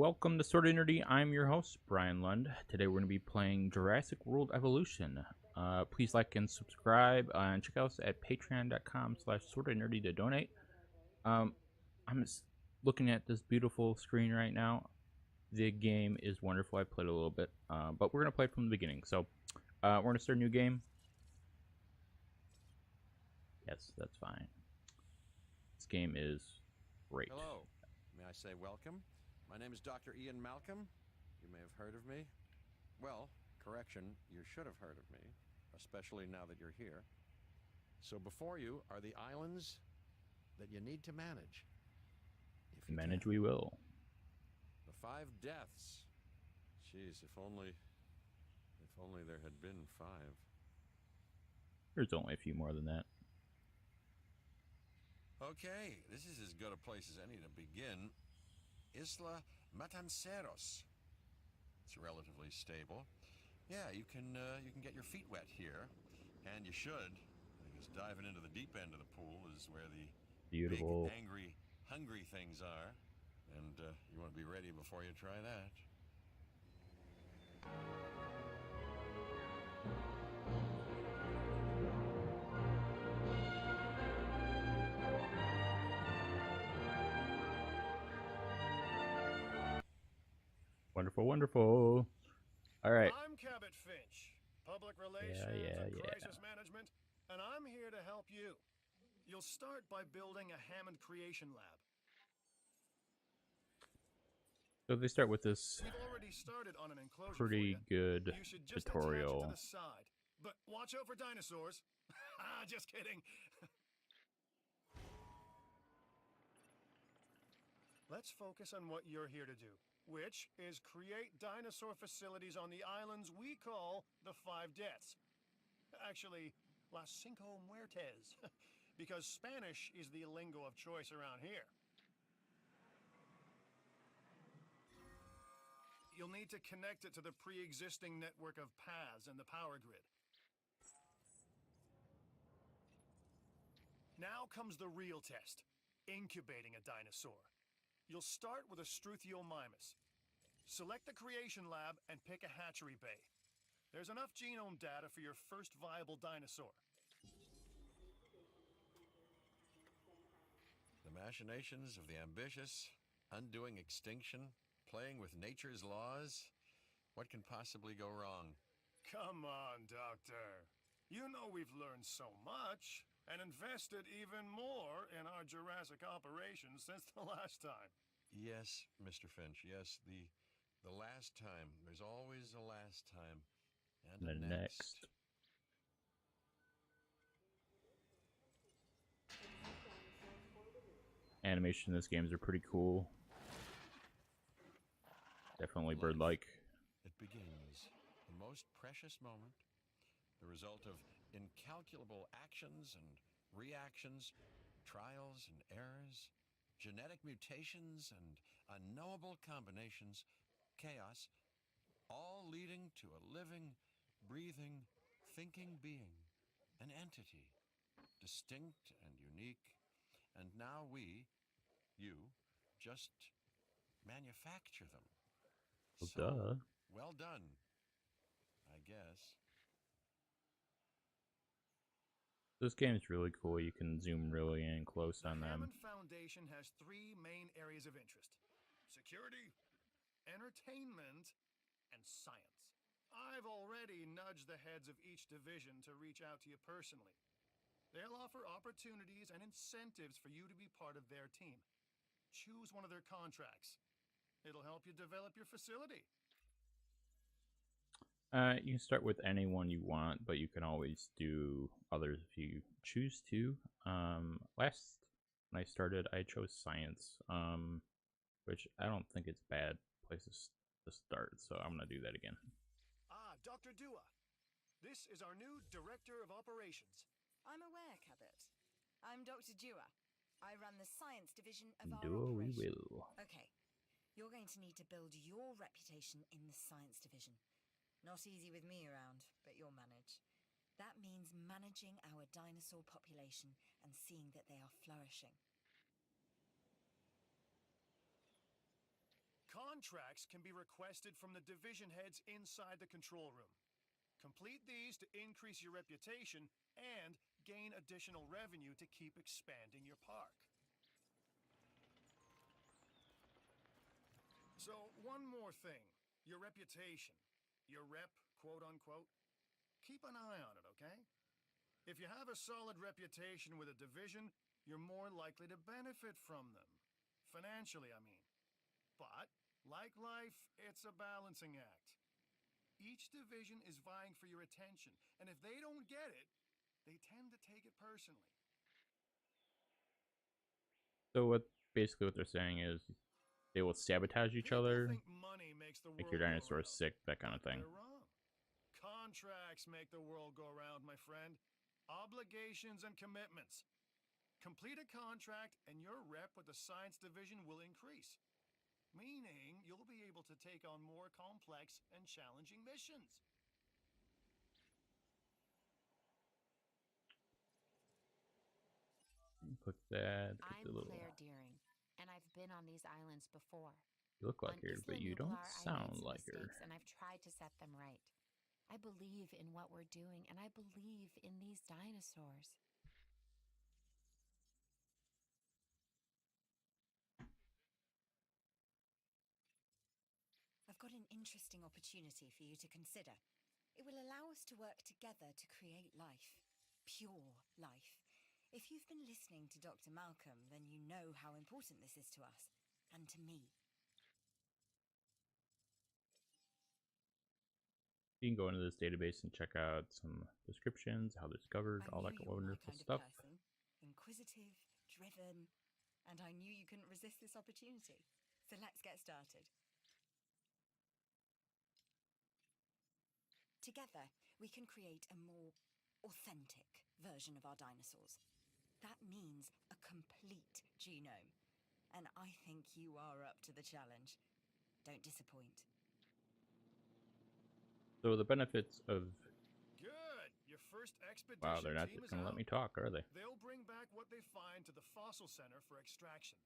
welcome to Sorta Nerdy. I'm your host, Brian Lund. Today we're going to be playing Jurassic World Evolution. Please like and subscribe and check us at patreon.com/sortanerdy to donate. I'm just looking at this beautiful screen right now. The game is wonderful. I played a little bit, but we're going to play from the beginning. So we're going to start a new game. Yes, that's fine. This game is great. Hello. May I say welcome? My name is Dr. Ian Malcolm. You may have heard of me. Well, correction, you should have heard of me, especially now that you're here. So before you are the islands that you need to manage. If you Manage can. we will. The 5 deaths. Jeez, if only there had been 5. There's only a few more than that. Okay, this is as good a place as any to begin. Isla Matanceros. It's relatively stable. Yeah, you can get your feet wet here, and you should, because diving into the deep end of the pool is where the Beautiful. big, angry, hungry things are, and you want to be ready before you try that. Wonderful, wonderful. All right. I'm Cabot Finch, Public Relations and Crisis Management, and I'm here to help you. You'll start by building a Hammond Creation Lab. So they start with this We've already started on an enclosure pretty good You should just tutorial. attach it to the side. But watch out for dinosaurs. Just kidding. Let's focus on what you're here to do, which is create dinosaur facilities on the islands we call the 5 Deaths. Actually, Las Cinco Muertes, because Spanish is the lingo of choice around here. You'll need to connect it to the pre-existing network of paths and the power grid. Now comes the real test, incubating a dinosaur. You'll start with a Struthiomimus. Select the creation lab and pick a hatchery bay. There's enough genome data for your first viable dinosaur. The machinations of the ambitious, undoing extinction, playing with nature's laws. What can possibly go wrong? Come on, Doctor. You know we've learned so much and invested even more in our Jurassic operations since the last time. Yes, Mr. Finch, yes, the last time. There's always a last time. And The a next. Animation in this games are pretty cool. Definitely bird-like. It begins. The most precious moment. The result of incalculable actions and reactions, trials and errors, genetic mutations and unknowable combinations, chaos, all leading to a living, breathing, thinking being, an entity, distinct and unique, and now we, you, just manufacture them. Well, So, duh. well done, I guess. This game is really cool. You can zoom really in close The on them. Hammond Foundation has 3 main areas of interest: security, entertainment, and science. I've already nudged the heads of each division to reach out to you personally. They'll offer opportunities and incentives for you to be part of their team. Choose one of their contracts. It'll help you develop your facility. You can start with anyone you want, but you can always do others if you choose to. Last when I started, I chose science, which I don't think it's bad places to start, so I'm gonna do that again. Dr. Dua. This is our new Director of Operations. I'm aware, Cabot. I'm Dr. Dua. I run the science division of our Do we operation. will. Okay, you're going to need to build your reputation in the science division. Not easy with me around, but you'll manage. That means managing our dinosaur population and seeing that they are flourishing. Contracts can be requested from the division heads inside the control room. Complete these to increase your reputation and gain additional revenue to keep expanding your park. So, one more thing. Your reputation. Your rep, quote unquote. Keep an eye on it, okay? If you have a solid reputation with a division, you're more likely to benefit from them. Financially, I mean. But, like life, it's a balancing act. Each division is vying for your attention, and if they don't get it, they tend to take it personally. So what they're saying is they will sabotage each People other, think money makes the make world your go dinosaur round, sick, that kind of but thing. they're wrong. Contracts make the world go round, my friend. Obligations and commitments. Complete a contract and your rep with the science division will increase. Meaning you'll be able to take on more complex and challenging missions. Click that. Get I'm the little. Claire Deering, and I've been on these islands before. You look like On her, but Isla you don't Nublar, I sound made some like her. mistakes, and I've tried to set them right. I believe in what we're doing, and I believe in these dinosaurs. I've got an interesting opportunity for you to consider. It will allow us to work together to create life. Pure life. If you've been listening to Dr. Malcolm, then you know how important this is to us, and to me. You can go into this database and check out some descriptions, how they're discovered, I all knew that you were my wonderful kind stuff. of person. Inquisitive, driven, and I knew you couldn't resist this opportunity. So let's get started. Together, we can create a more authentic version of our dinosaurs. That means a complete genome. And I think you are up to the challenge. Don't disappoint. So the benefits of Good. Your first expedition wow, they're not team is going to let out. me talk, are they? They'll bring back what they find to the fossil center for extraction.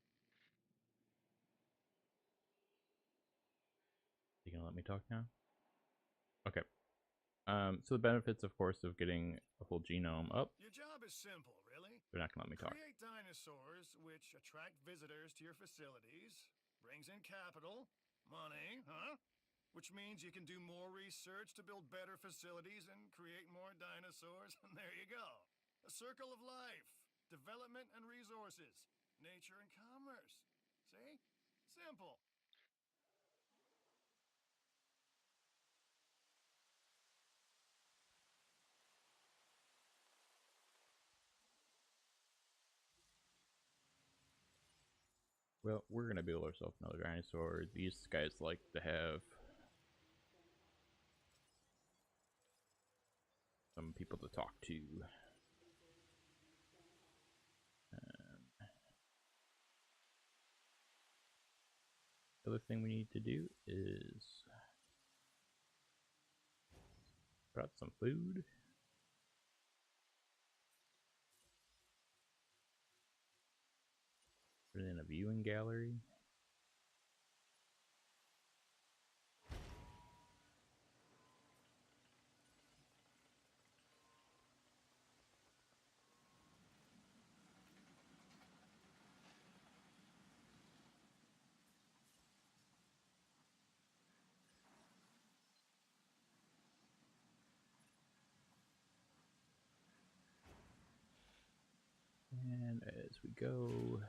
You gonna let me talk now? Okay. So the benefits, of course, of getting a full genome up. Your job is simple, really. They're not gonna let me talk. Create dinosaurs which attract visitors to your facilities, brings in capital, money, huh? Which means you can do more research to build better facilities and create more dinosaurs, and there you go. A circle of life, development and resources, nature and commerce. See? Simple. Well, we're gonna build ourselves another dinosaur. These guys like to have some people to talk to. The other thing we need to do is put out some food. Put it in a viewing gallery. And as we go,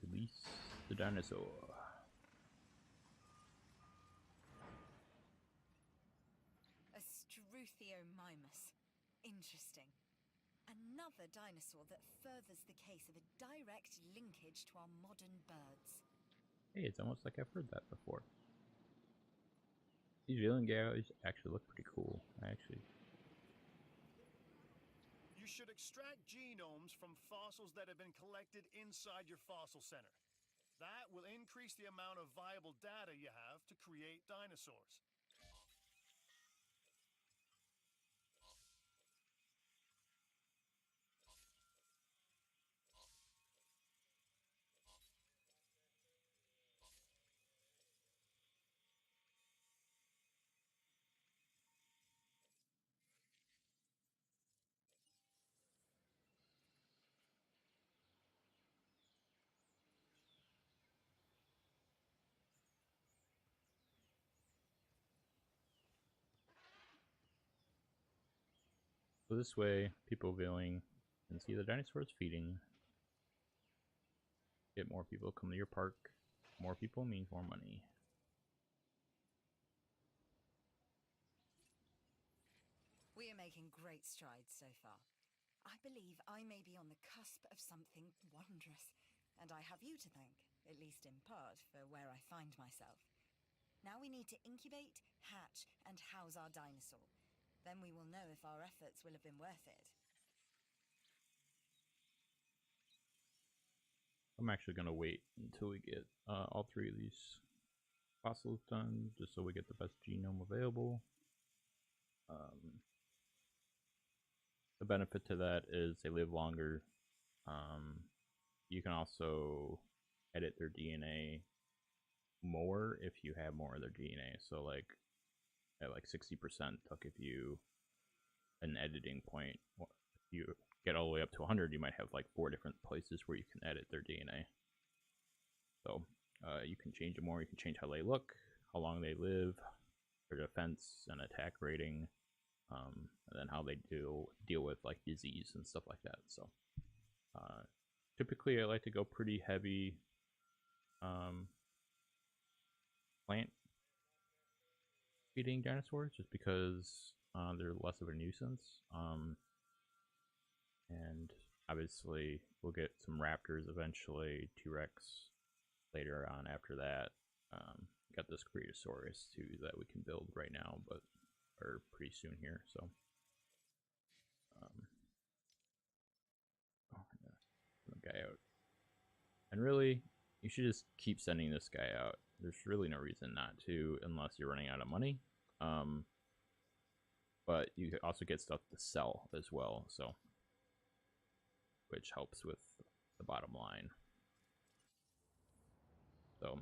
release the dinosaur. A Struthiomimus. Interesting. Another dinosaur that furthers the case of a direct linkage to our modern birds. Hey, it's almost like I've heard that before. These viewing galleries actually look pretty cool. You should extract genomes from fossils that have been collected inside your fossil center. That will increase the amount of viable data you have to create dinosaurs. So this way, people viewing can see the dinosaurs feeding. Get more people come to your park. More people means more money. We are making great strides so far. I believe I may be on the cusp of something wondrous, and I have you to thank, at least in part, for where I find myself. Now we need to incubate, hatch, and house our dinosaur. Then we will know if our efforts will have been worth it. I'm actually going to wait until we get all 3 of these fossils done, just so we get the best genome available. The benefit to that is they live longer. You can also edit their DNA more if you have more of their DNA. So like at like 60%, they'll give you an editing point. If you get all the way up to 100, you might have like 4 different places where you can edit their DNA. So you can change it more. You can change how they look, how long they live, their defense and attack rating, and then how they deal with like disease and stuff like that. So typically I like to go pretty heavy plant feeding dinosaurs just because they're less of a nuisance. And obviously we'll get some raptors eventually, T-Rex later on after that. Got this Creatosaurus too that we can build right now, but or pretty soon here. So the guy out, and really you should just keep sending this guy out. There's really no reason not to, unless you're running out of money. But you also get stuff to sell as well, so which helps with the bottom line. So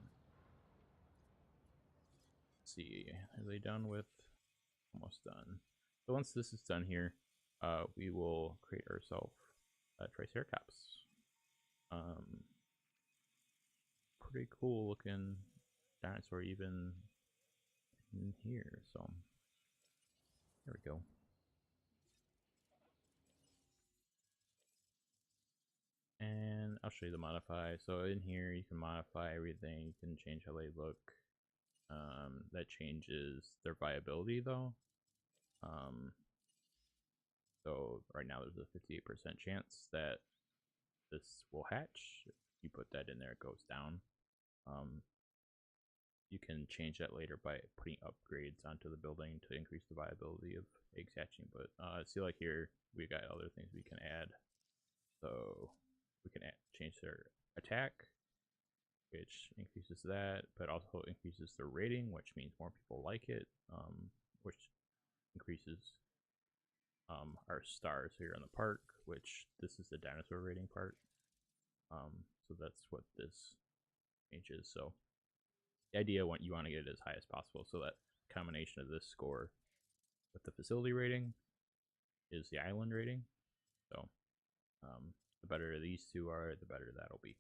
let's see, are they done with? Almost done. So once this is done here, we will create ourselves a Triceratops. Pretty cool looking dinosaur even in here. So there we go. And I'll show you the modify. So in here you can modify everything. You can change how they look. That changes their viability though. So right now there's a 58% chance that this will hatch. If you put that in there, it goes down. You can change that later by putting upgrades onto the building to increase the viability of eggs hatching. But see, like here, we got other things we can add. So we can change their attack, which increases that, but also increases their rating, which means more people like it, which increases our stars here in the park, which this is the dinosaur rating part. So that's what this changes. So the idea what you want to get it as high as possible, so that combination of this score with the facility rating is the island rating. So the better these two are, the better that'll be.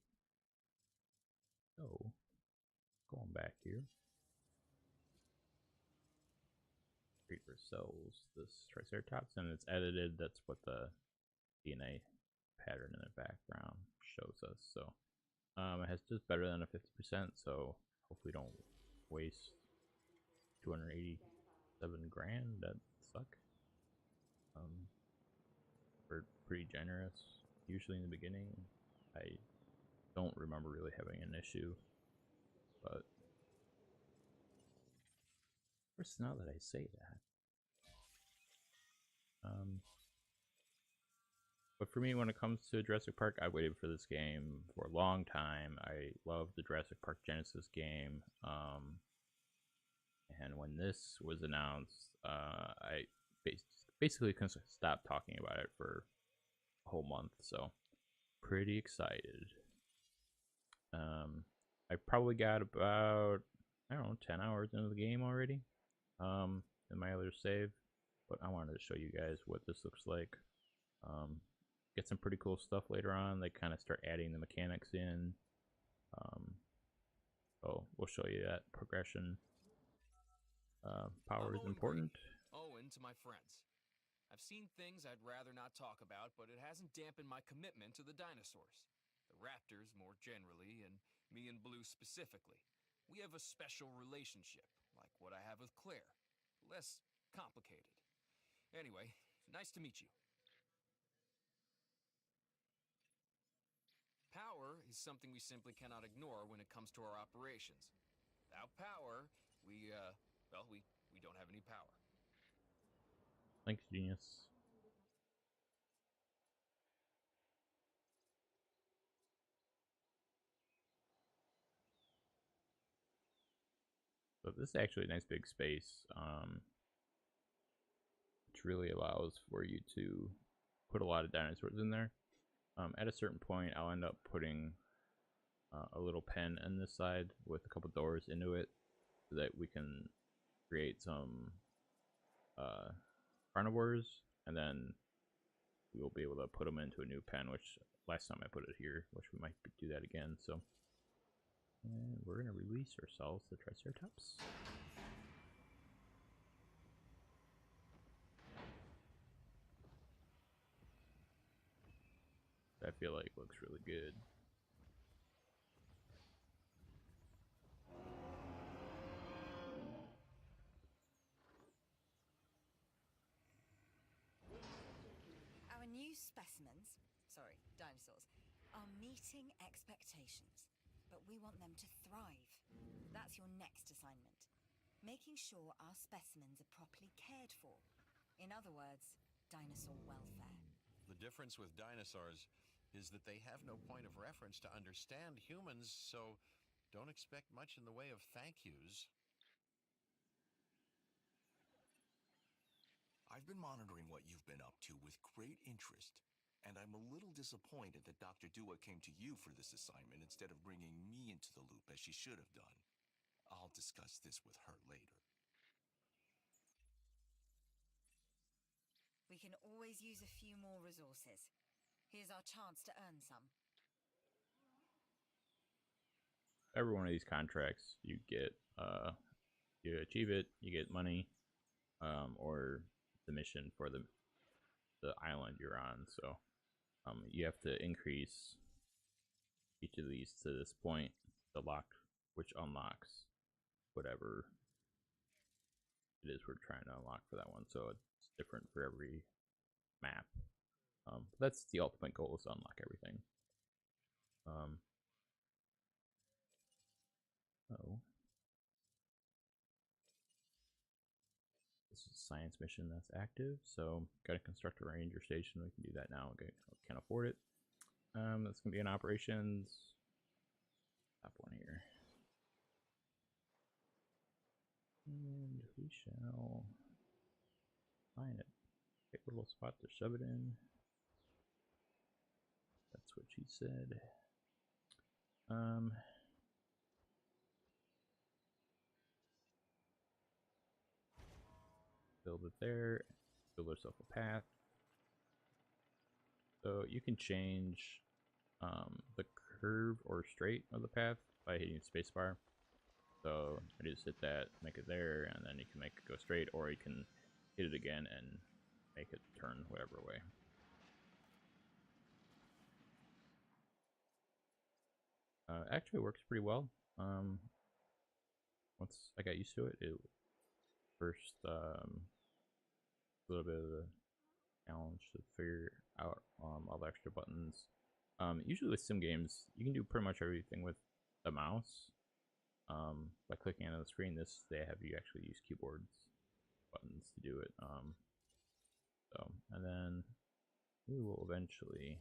So going back here, create ourselves this Triceratops, and it's edited. That's what the DNA pattern in the background shows us. So it has just better than a 50%. So hopefully don't waste 287 grand. That suck. We're pretty generous. Usually in the beginning, I don't remember really having an issue, but first now that I say that. But for me, when it comes to Jurassic Park, I waited for this game for a long time. I love the Jurassic Park Genesis game. And when this was announced, I basically couldn't stop talking about it for a whole month. So pretty excited. I probably got about, I don't know, 10 hours into the game already in my other save, but I wanted to show you guys what this looks like. Get some pretty cool stuff later on. They kind of start adding the mechanics in. So we'll show you that progression. Power is important. Owen to my friends. I've seen things I'd rather not talk about, but it hasn't dampened my commitment to the dinosaurs. The raptors, more generally, and me and Blue specifically. We have a special relationship, like what I have with Claire. Less complicated. Anyway, nice to meet you. Power is something we simply cannot ignore when it comes to our operations. Without power, we don't have any power. Thanks, genius. So this is actually a nice big space, which really allows for you to put a lot of dinosaurs in there. At a certain point, I'll end up putting a little pen on this side with a couple doors into it, so that we can create some carnivores, and then we will be able to put them into a new pen, which last time I put it here, which we might do that again. So, and we're gonna release ourselves the Triceratops. I feel like looks really good. Our new specimens, dinosaurs, are meeting expectations, but we want them to thrive. That's your next assignment. Making sure our specimens are properly cared for. In other words, dinosaur welfare. The difference with dinosaurs is that they have no point of reference to understand humans, so don't expect much in the way of thank yous. I've been monitoring what you've been up to with great interest, and I'm a little disappointed that Dr. Dua came to you for this assignment instead of bringing me into the loop as she should have done. I'll discuss this with her later. We can always use a few more resources. Here's our chance to earn some. Every one of these contracts, you get, you achieve it, you get money, or the mission for the island you're on. So, you have to increase each of these to this point to lock, which unlocks whatever it is we're trying to unlock for that one. So it's different for every map. That's the ultimate goal, is to unlock everything. This is a science mission that's active, so gotta construct a ranger station. We can do that now. Okay, can't afford it. That's gonna be in operations. Top one here. And we shall find a little spot to shove it in. That's what she said. Build it there. Build yourself a path. So you can change the curve or straight of the path by hitting spacebar. So I just hit that, make it there, and then you can make it go straight, or you can hit it again and make it turn whatever way. Actually works pretty well. Once I got used to it, first a little bit of a challenge to figure out all the extra buttons. Usually with sim games, you can do pretty much everything with the mouse. By clicking on the screen, they have you actually use keyboards buttons to do it. And then we will eventually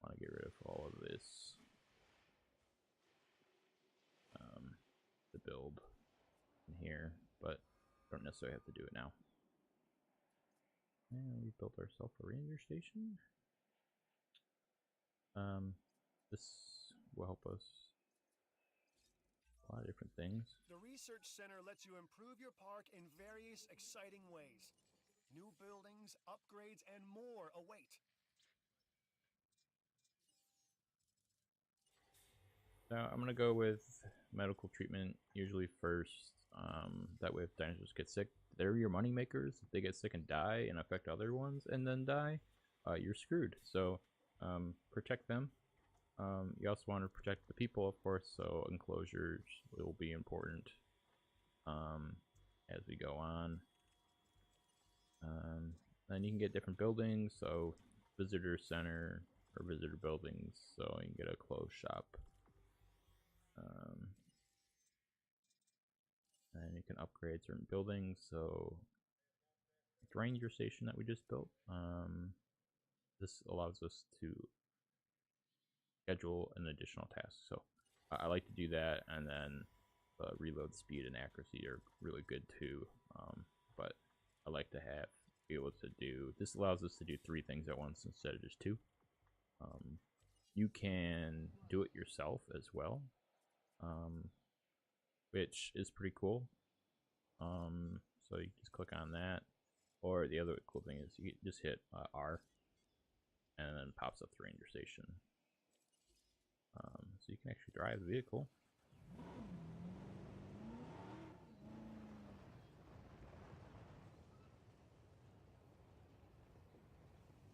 want to get rid of all of this to build in here, but don't necessarily have to do it now. And we built ourselves a ranger station. This will help us a lot of different things. The Research Center lets you improve your park in various exciting ways. New buildings, upgrades, and more await. So I'm gonna go with medical treatment usually first. That way, if dinosaurs get sick, they're your money makers. If they get sick and die and affect other ones and then die, you're screwed. So protect them. You also want to protect the people, of course, so enclosures will be important as we go on. Then you can get different buildings, so visitor center or visitor buildings, so you can get a clothes shop. And you can upgrade certain buildings, so the ranger station that we just built, this allows us to schedule an additional task. So I like to do that, and then reload speed and accuracy are really good too. But I like to be able to do this. Allows us to do 3 things at once instead of just 2. You can do it yourself as well, which is pretty cool. So you just click on that, or the other cool thing is you just hit R, and then pops up the ranger station. So you can actually drive the vehicle.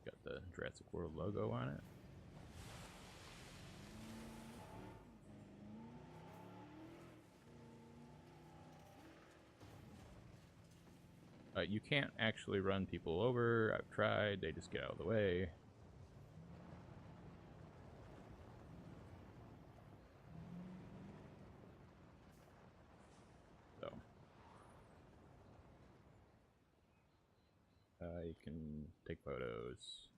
Got the Jurassic World logo on it. You can't actually run people over. I've tried. They just get out of the way. So you can take photos.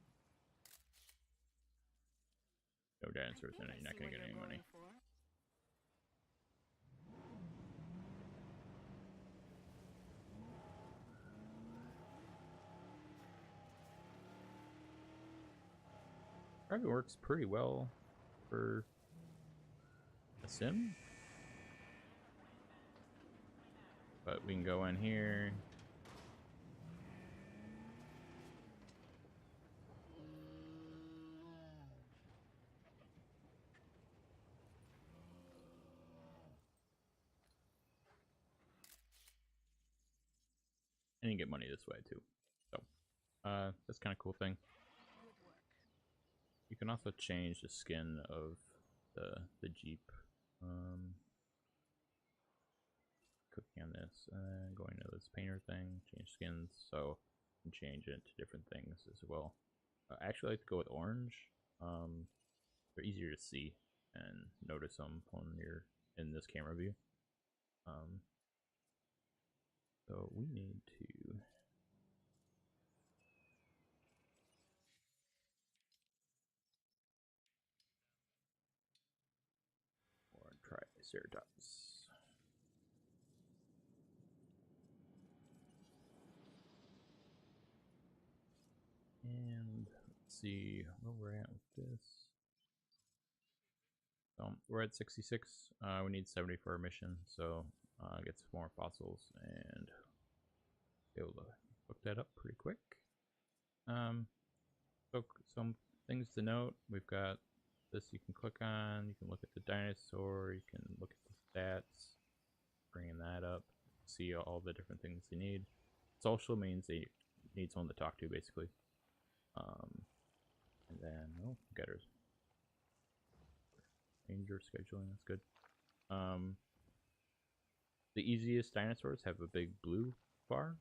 No dinosaurs in it. You're not going to get any money. Probably works pretty well for a sim. But we can go in here. And you get money this way too. So that's kind of cool thing. You can also change the skin of the Jeep. Clicking on this and going to this painter thing, change skins, so you can change it to different things as well. I actually like to go with orange. They're easier to see and notice them when you're in this camera view. So we need to Triceratops. And let's see where we're at with this. We're at 66. We need 70 for our mission, so get some more fossils and be able to look that up pretty quick. So some things to note: we've got this you can click on. You can look at the dinosaur. You can look at the stats. Bringing that up, see all the different things you need. Social means they need someone to talk to, basically. And then getters. Ranger scheduling, that's good. The easiest dinosaurs have a big blue bar,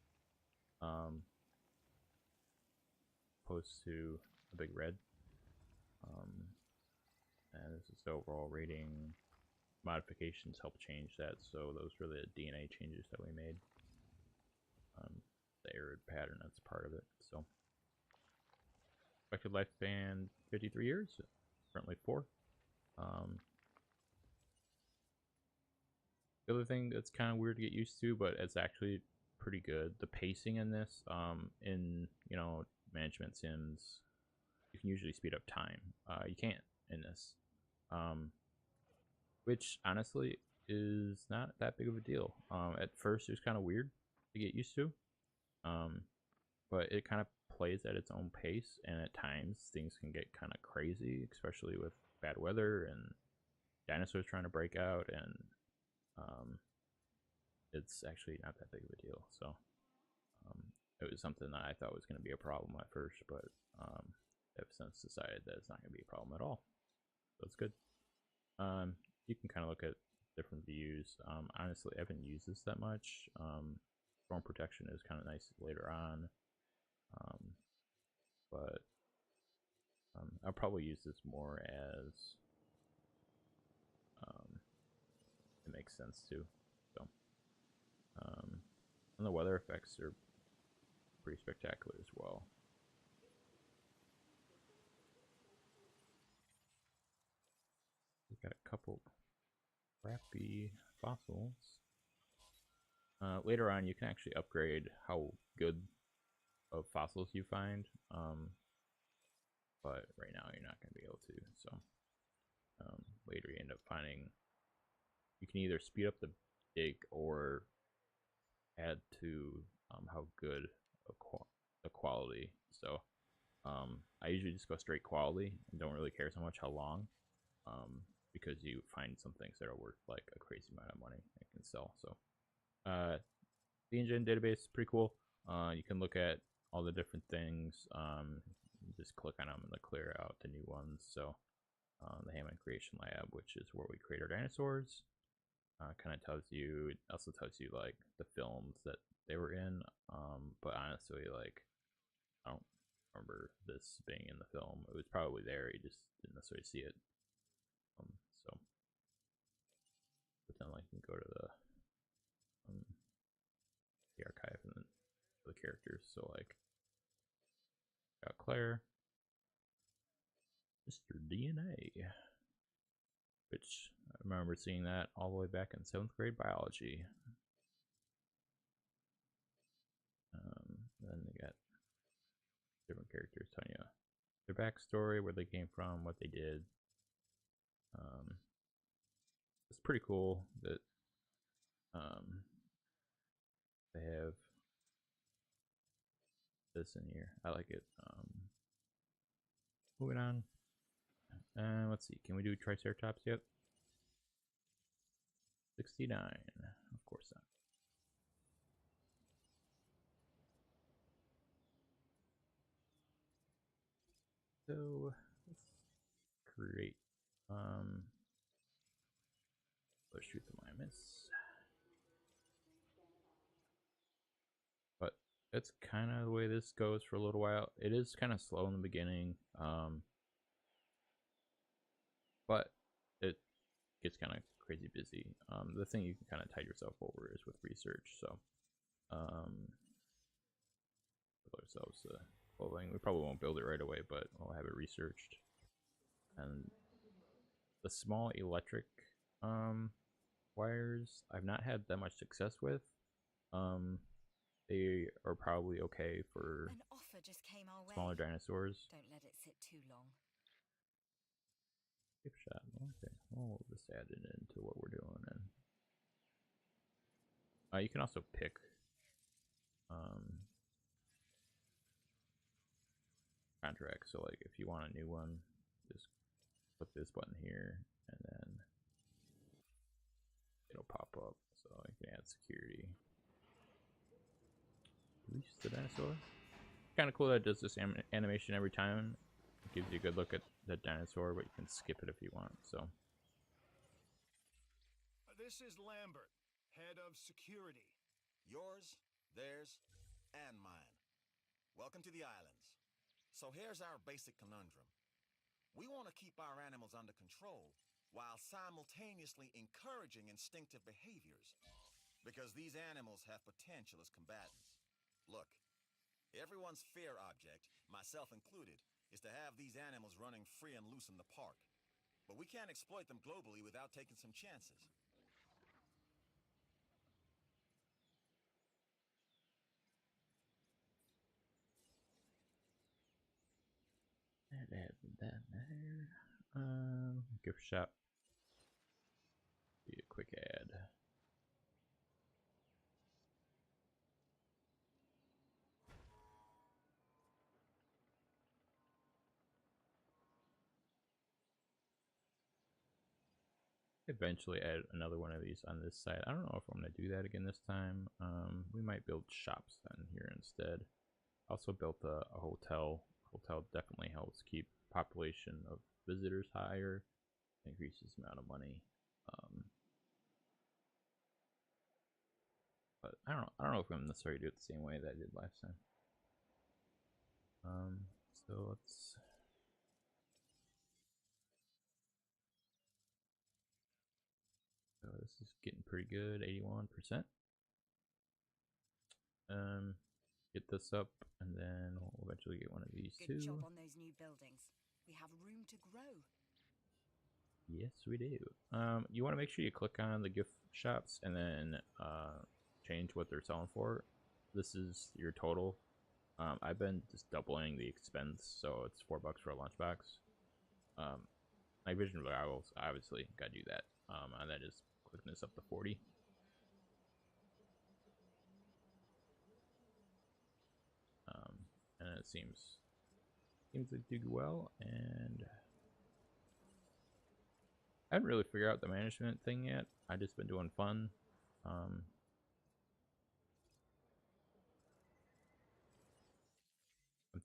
opposed to a big red. And this is the overall rating. Modifications help change that, so those were the DNA changes that we made. The arid pattern, that's part of it. So expected lifespan 53 years, currently 4. The other thing that's kind of weird to get used to, but it's actually pretty good, the pacing in this, in management sims, you can usually speed up time. You can't in this, which honestly is not that big of a deal. At first it was kind of weird to get used to, but it kind of plays at its own pace, and at times things can get kind of crazy, especially with bad weather and dinosaurs trying to break out, and it's actually not that big of a deal. So it was something that I thought was going to be a problem at first, but I've since decided that it's not going to be a problem at all. So it's good. You can kind of look at different views. Honestly, I haven't used this that much. Storm protection is kind of nice later on, but I'll probably use this more as it makes sense too. So, and the weather effects are pretty spectacular as well. We've got a couple crappy fossils. Later on, you can actually upgrade how good of fossils you find, but right now you're not going to be able to. So later you end up finding you can either speed up the dig or add to how good the quality. So I usually just go straight quality and don't really care so much how long, because you find some things that are worth like a crazy amount of money and can sell. So the engine database is pretty cool. You can look at all the different things. Just click on them and clear out the new ones. So the Hammond Creation Lab, which is where we create our dinosaurs, kind of tells you. It also tells you like the films that they were in. But honestly, like I don't remember this being in the film. It was probably there. You just didn't necessarily see it. So, but then like you can go to the archive and then the characters. So like got Claire, Mr. DNA, which I remember seeing that all the way back in 7th grade biology. Then they got different characters telling you their backstory, where they came from, what they did. It's pretty cool that they have this in here. I like it. Moving on. Let's see. Can we do Triceratops yet? 69. Of course not. So let's create. Let's shoot the Mimus. But that's kind of the way this goes for a little while. It is kind of slow in the beginning, but it gets kind of crazy busy. The thing you can kind of tide yourself over is with research. So, build ourselves clothing. We probably won't build it right away, but we'll have it researched. And the small electric wires, I've not had that much success with. They are probably okay for An offer just came our way. smaller dinosaurs. Don't let it sit too long. Gift shot. Okay, well, we'll just add it into what we're doing. And you can also pick contracts. So like if you want a new one, just click this button here and then it'll pop up. So you can add security. Release the dinosaur. Kind of cool that it does this animation every time. It gives you a good look at the dinosaur, but you can skip it if you want. So This is Lambert, head of security. Yours, theirs, and mine. Welcome to the islands. So here's our basic conundrum. We want to keep our animals under control while simultaneously encouraging instinctive behaviors, because these animals have potential as combatants. Look, everyone's fear object, myself included, is to have these animals running free and loose in the park. But we can't exploit them globally without taking some chances. add that there. Gift shop. Be a quick ad. eventually add another one of these on this side. I don't know if I'm going to do that again this time. We might build shops then here instead. Also built a hotel. Hotel definitely helps keep population of visitors higher, increases the amount of money. But I don't know if I'm necessarily do it the same way that I did last time. So let's. So this is getting pretty good, 81%. Get this up, and then we'll eventually get one of these Good too. job on those new buildings. We have room to grow. Yes, we do. You want to make sure you click on the gift shops and then change what they're selling for. This is your total. I've been just doubling the expense, so it's $4 for a lunchbox. My vision rivals, obviously, gotta do that. And then just clicking this up to 40. And it seems to do well, and I haven't really figured out the management thing yet. I've just been doing fun. I'm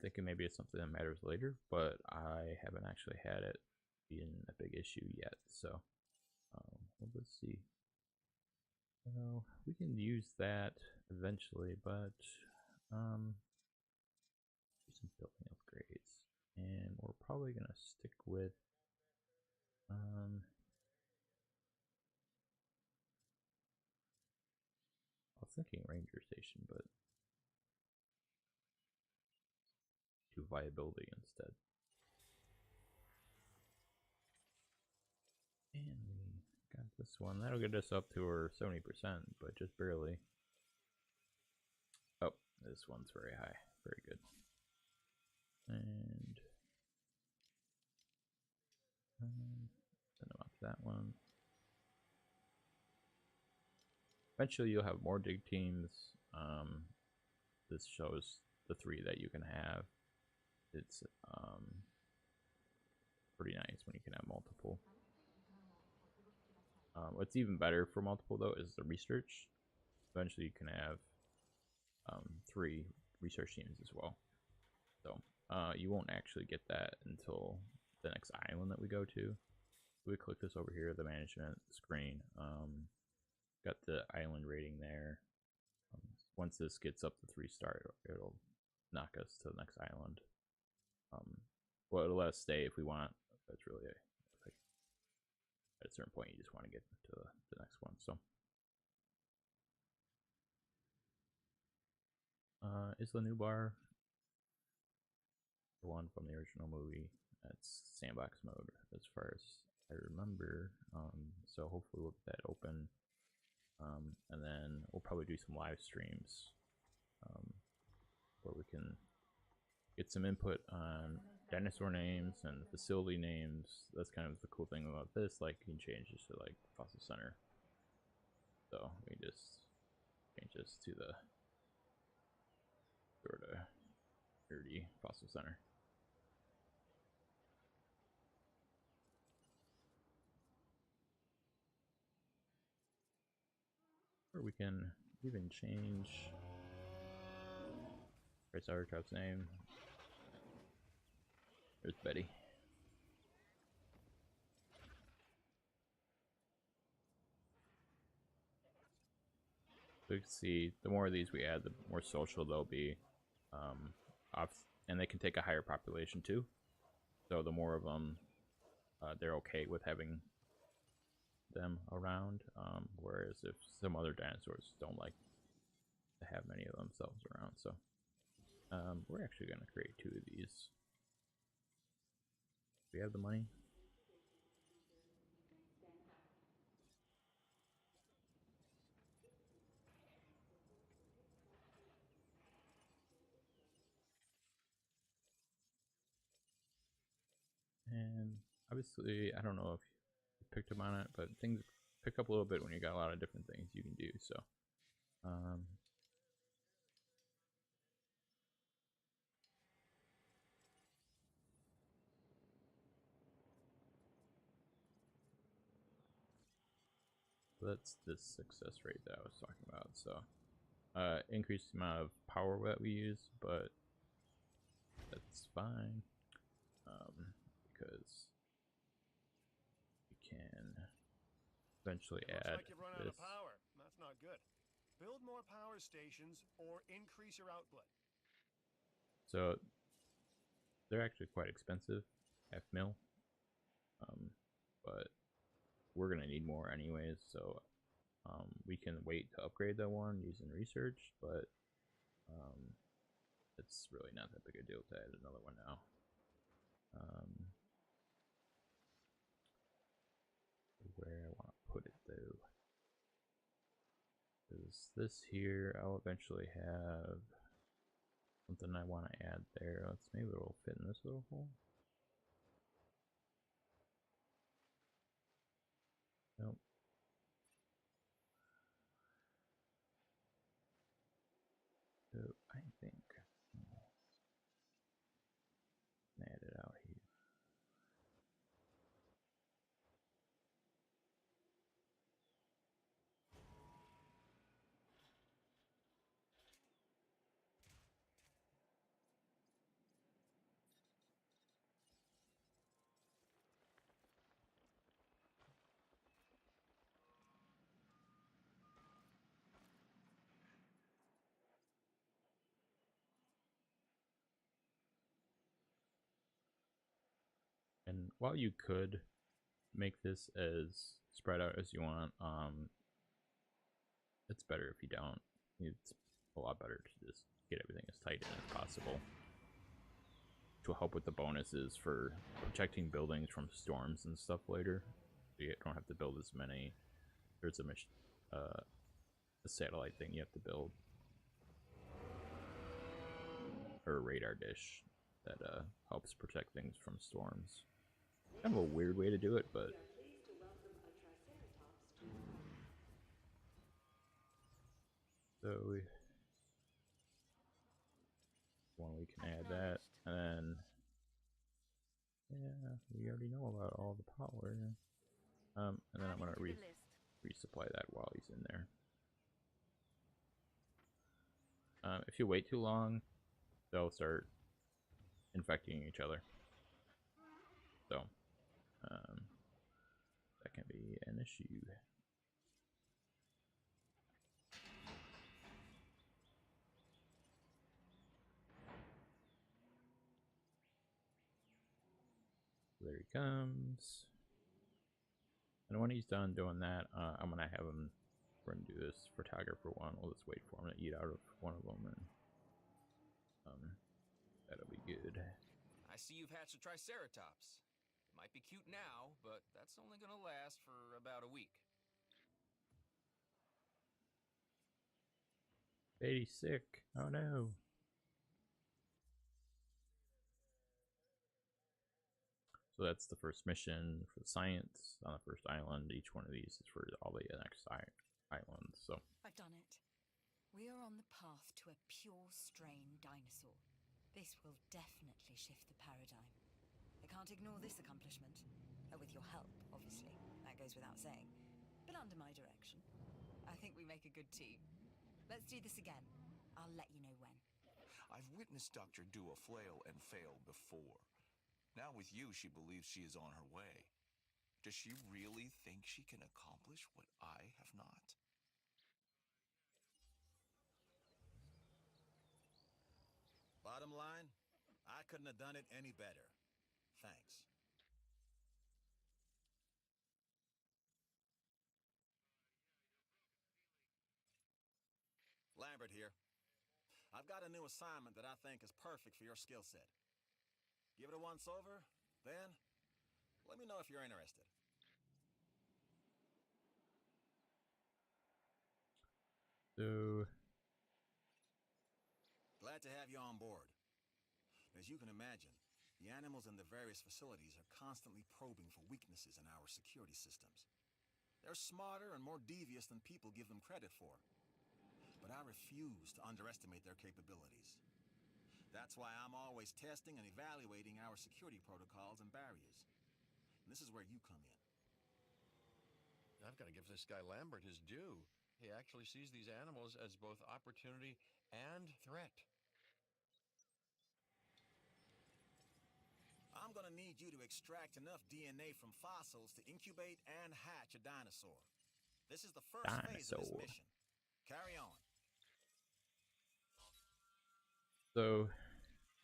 thinking maybe it's something that matters later, but I haven't actually had it being a big issue yet. So well, let's see. So we can use that eventually, but do some building upgrades, and we're probably gonna stick with I was thinking Ranger Station, but do viability instead. And we got this one. That'll get us up to our 70%, but just barely. Oh, this one's very high. Very good. And send them off that one. Eventually, you'll have more dig teams. This shows the 3 that you can have. It's pretty nice when you can have multiple. What's even better for multiple though is the research. Eventually, you can have 3 research teams as well. So you won't actually get that until the next island that we go to. We click this over here, the management screen. Got the island rating there. Once this gets up to 3-star, it'll knock us to the next island. Well, it'll let us stay if we want. That's really like at a certain point you just want to get to the next one. So is the new bar the one from the original movie? That's sandbox mode as far as I remember. So hopefully we'll get that open. And then we'll probably do some live streams where we can get some input on dinosaur names and facility names. That's kind of the cool thing about this. Like, you can change this to like Fossil Center. So we just change this to the sort of nerdy Fossil Center. Or we can even change Triceratops' name. There's Betty. So you can see the more of these we add, the more social they'll be. And they can take a higher population too. So the more of them, they're okay with having them around. Whereas if some other dinosaurs don't like to have many of themselves around. So we're actually going to create 2 of these. We have the money. And obviously, I don't know if you picked up on it, but things pick up a little bit when you got a lot of different things you can do. So that's this success rate that I was talking about. So increase the amount of power that we use, but that's fine because we can eventually Looks add like you've run out this. of power. That's not good. Build more power stations or increase your output. So they're actually quite expensive, half mil, but we're gonna need more anyways. So we can wait to upgrade that one using research, but it's really not that big a deal to add another one now. Where I want to put it though is this here. I'll eventually have something I want to add there. Let's maybe it'll fit in this little hole. Nope. So I think I'll add it out here. And while you could make this as spread out as you want, it's better if you don't. It's a lot better to just get everything as tight in as possible to help with the bonuses for protecting buildings from storms and stuff later. So you don't have to build as many. There's a satellite thing you have to build, or a radar dish that helps protect things from storms. Kind of a weird way to do it, but so we can add that, and then yeah, we already know about all the power. And then I'm gonna resupply that while he's in there. If you wait too long, they'll start infecting each other. So that can be an issue. There he comes. And when he's done doing that, I'm gonna have him run do this photographer one. We'll just wait for him to eat out of one of them, and that'll be good. I see you've hatched a Triceratops. It might be cute now, but that's only gonna last for about a week. Baby's sick. Oh no. So that's the first mission for the science on the first island. Each one of these is for all the next islands. So I've done it. We are on the path to a pure strain dinosaur. This will definitely shift the paradigm. I can't ignore this accomplishment. With your help, obviously. That goes without saying. But under my direction. I think we make a good team. Let's do this again. I'll let you know when. I've witnessed Dr. Dua flail and fail before. Now with you, she believes she is on her way. Does she really think she can accomplish what I have not? Bottom line, I couldn't have done it any better. Thanks. Lambert here. I've got a new assignment that I think is perfect for your skill set. Give it a once over, then let me know if you're interested. So Glad to have you on board. As you can imagine, the animals in the various facilities are constantly probing for weaknesses in our security systems. They're smarter and more devious than people give them credit for. But I refuse to underestimate their capabilities. That's why I'm always testing and evaluating our security protocols and barriers. And this is where you come in. I've got to give this guy Lambert his due. He actually sees these animals as both opportunity and threat. I'm gonna need you to extract enough DNA from fossils to incubate and hatch a dinosaur. This is the first phase of this Dinosaur. mission. Carry on. So,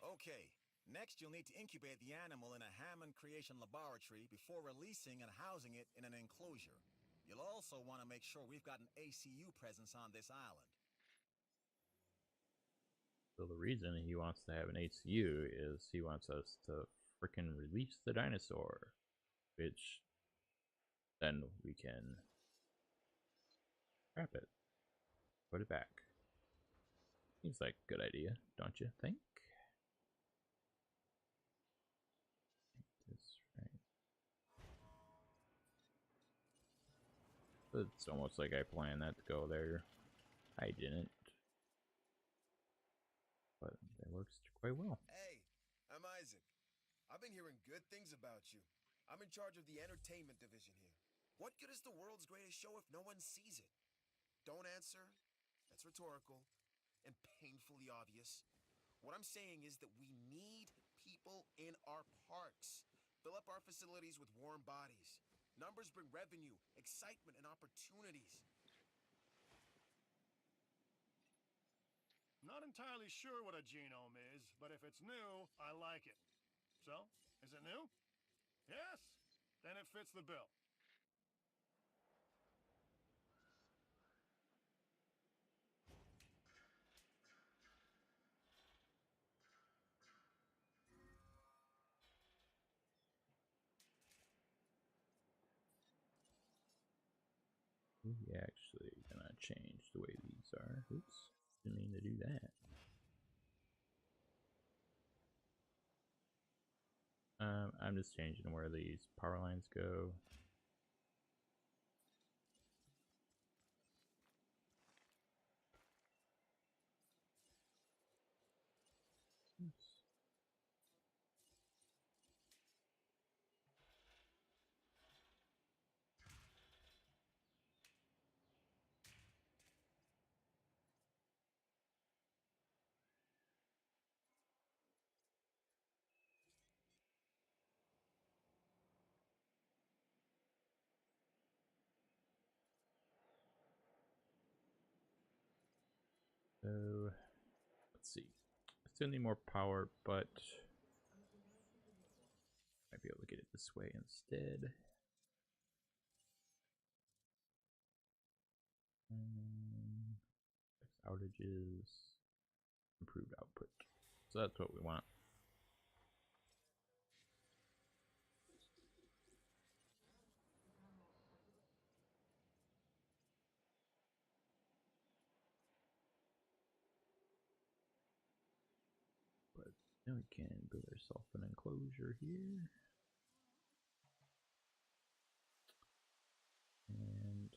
Okay, next you'll need to incubate the animal in a Hammond Creation Laboratory before releasing and housing it in an enclosure. You'll also want to make sure we've got an ACU presence on this island. so the reason he wants to have an ACU is he wants us to freaking release the dinosaur, which then we can trap it, put it back. Seems like a good idea, don't you think? That's right. It's almost like I planned that to go there. I didn't. But it works quite well. Hey, I'm Isaac. I've been hearing good things about you. I'm in charge of the entertainment division here. What good is the world's greatest show if no one sees it? Don't answer. That's rhetorical and painfully obvious. What I'm saying is that we need people in our parks. Fill up our facilities with warm bodies. Numbers bring revenue, excitement, and opportunities. Not entirely sure what a genome is, but if it's new, I like it. So, is it new? Yes? Then it fits the bill. We actually gonna change the way these are. Oops, didn't mean to do that. I'm just changing where these power lines go. Oops. So let's see. I still need more power, but might be able to get it this way instead. Outages, improved output. So that's what we want. But now we can build ourselves an enclosure here. And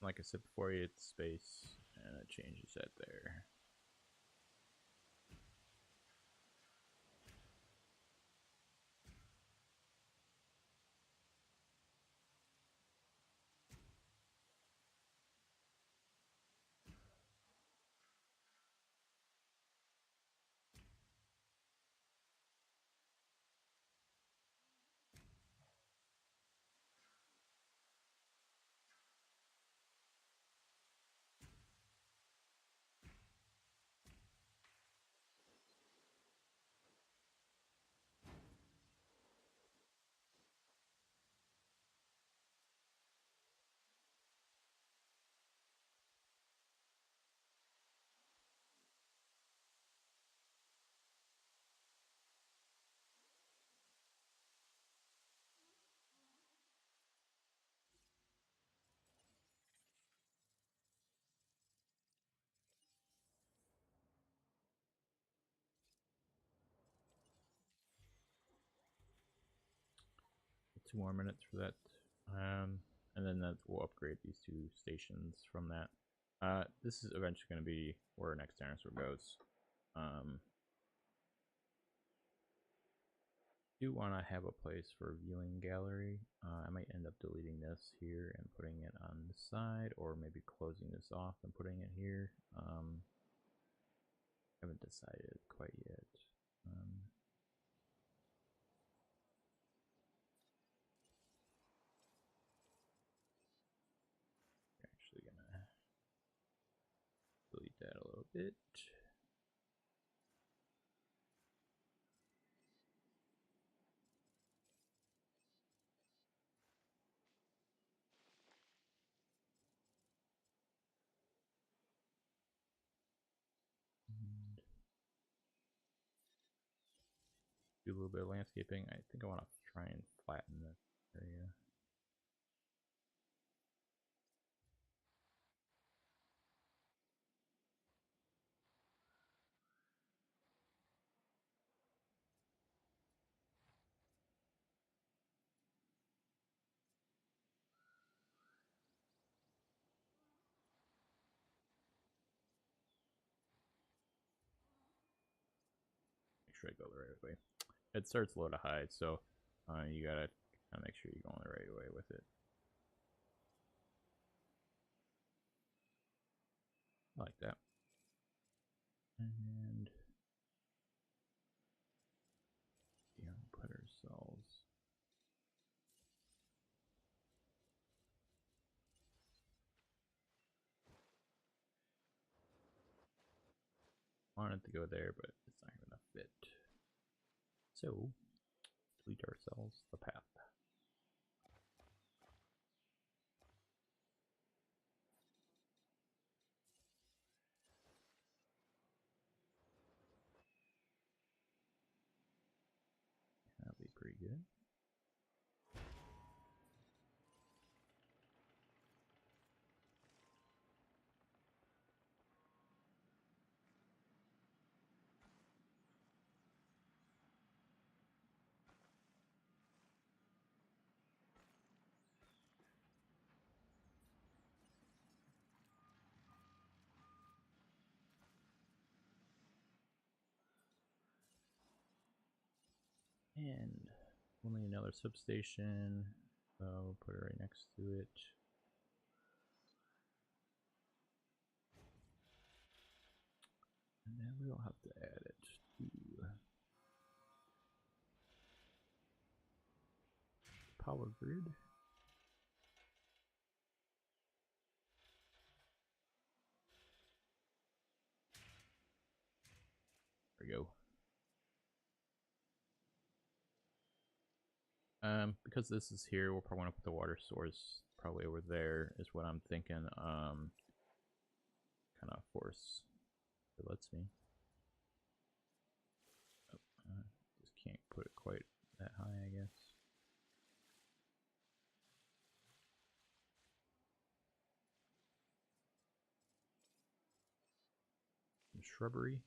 like I said before, it's space, and it changes that there. Two more minutes for that. and then we'll upgrade these 2 stations from that. This is eventually going to be where our next dinosaur goes. Do want to have a place for viewing gallery. I might end up deleting this here and putting it on the side, or maybe closing this off and putting it here. Haven't decided quite yet. Actually gonna delete that a little bit. And do a little bit of landscaping. I think I want to try and flatten this area. Make sure I go the right way. It starts low to high, so you gotta kind of make sure you're going the right way with it. I like that. And yeah, we'll put ourselves. Wanted to go there, but it's not gonna fit. So delete ourselves the path. That'll be pretty good. And we'll need another substation. We'll put it right next to it. And then we'll have to add it to power grid. There we go. Because this is here, we'll probably want to put the water source probably over there, is what I'm thinking. Kind of force it lets me. Oh, just can't put it quite that high, I guess. Some shrubbery.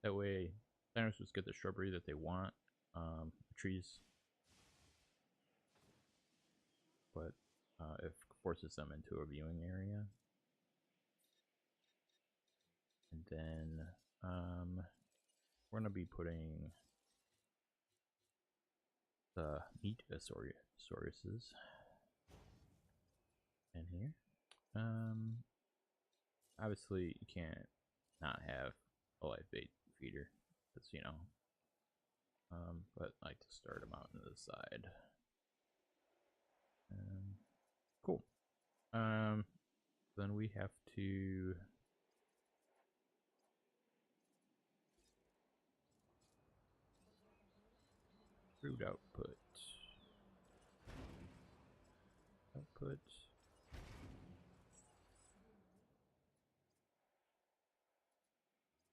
That way, dinosaurs get the shrubbery that they want, trees, but it forces them into a viewing area. And then we're gonna be putting the meat sauruses in here. Obviously you can't not have a live bait feeder. That's, you know, but I like to start them out on the side. Cool. Then we have to root output.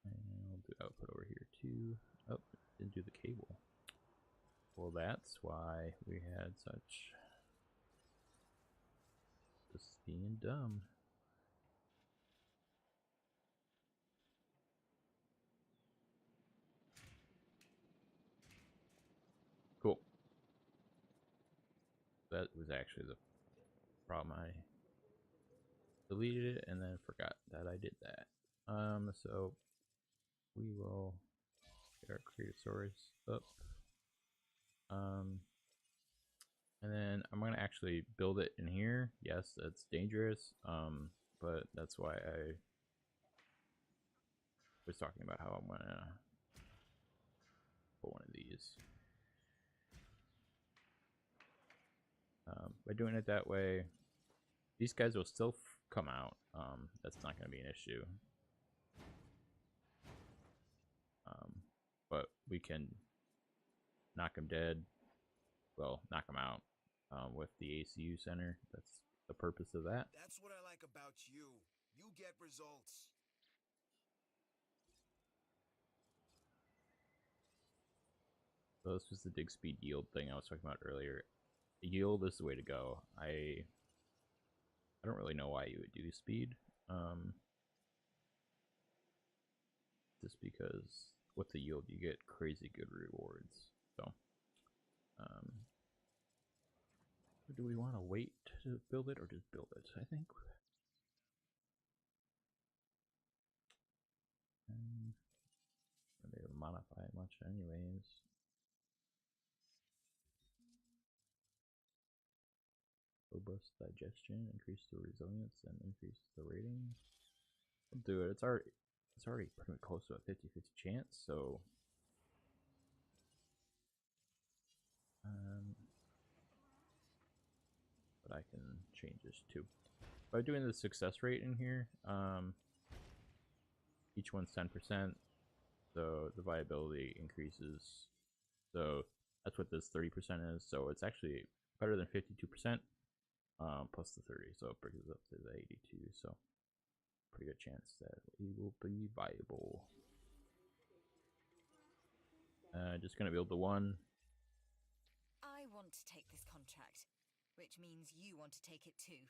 And we'll do output over here too. Oh, didn't do the cable. Well, that's why we had such just being dumb. Cool. That was actually the problem. I deleted it and then forgot that I did that. So we will get our Creatosaurus up. And then I'm gonna actually build it in here. Yes, that's dangerous. But that's why I was talking about how I'm gonna put one of these. By doing it that way, these guys will still come out. That's not gonna be an issue. But we can knock them dead. Well, knock them out with the ACU center. That's the purpose of that. That's what I like about you. You get results. So this was the dig speed yield thing I was talking about earlier. Yield is the way to go. I don't really know why you would do speed. Just because with the yield you get crazy good rewards. So do we want to wait to build it or just build it? I think they don't modify it much anyways. Robust digestion, increase the resilience, and increase the rating. We'll do it. It's already pretty close to a 50-50 chance, so but I can change this too. By doing the success rate in here, each one's 10%, so the viability increases. So that's what this 30% is. So it's actually better than 52%, plus the 30, so it brings it up to the 82. So pretty good chance that it will be viable. Just gonna build the one. I want to take this contract, which means you want to take it too,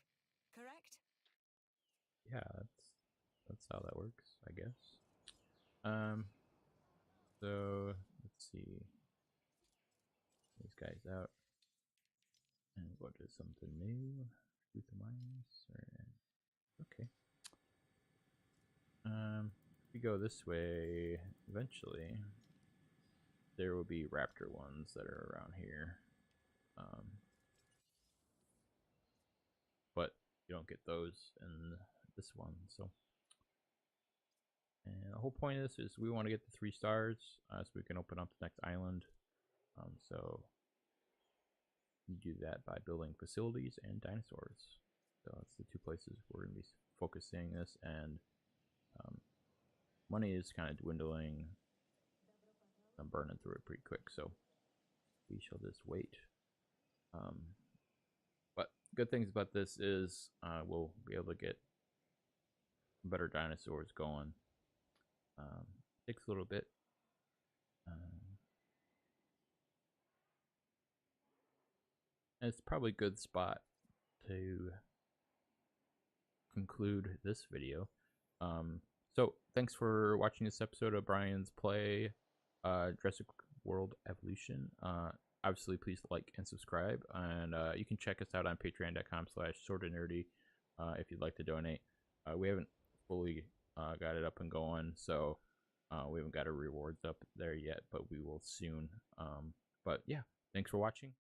correct? Yeah, that's how that works, I guess. So let's see these guys out and go to something new. Shoot the mines. Okay. If we go this way, eventually there will be raptor ones that are around here. But you don't get those in this one, so. And the whole point of this is we want to get the 3 stars so we can open up the next island. So you do that by building facilities and dinosaurs. So that's the 2 places we're going to be focusing this, and money is kind of dwindling. I'm burning through it pretty quick, so we shall just wait. But good things about this is we'll be able to get better dinosaurs going. Takes a little bit. And it's probably a good spot to conclude this video. So thanks for watching this episode of Brian's Play Jurassic World Evolution. Obviously, please like and subscribe, and you can check us out on patreon.com/sortanerdy if you'd like to donate. We haven't fully got it up and going, so we haven't got our rewards up there yet, but we will soon. But yeah, thanks for watching.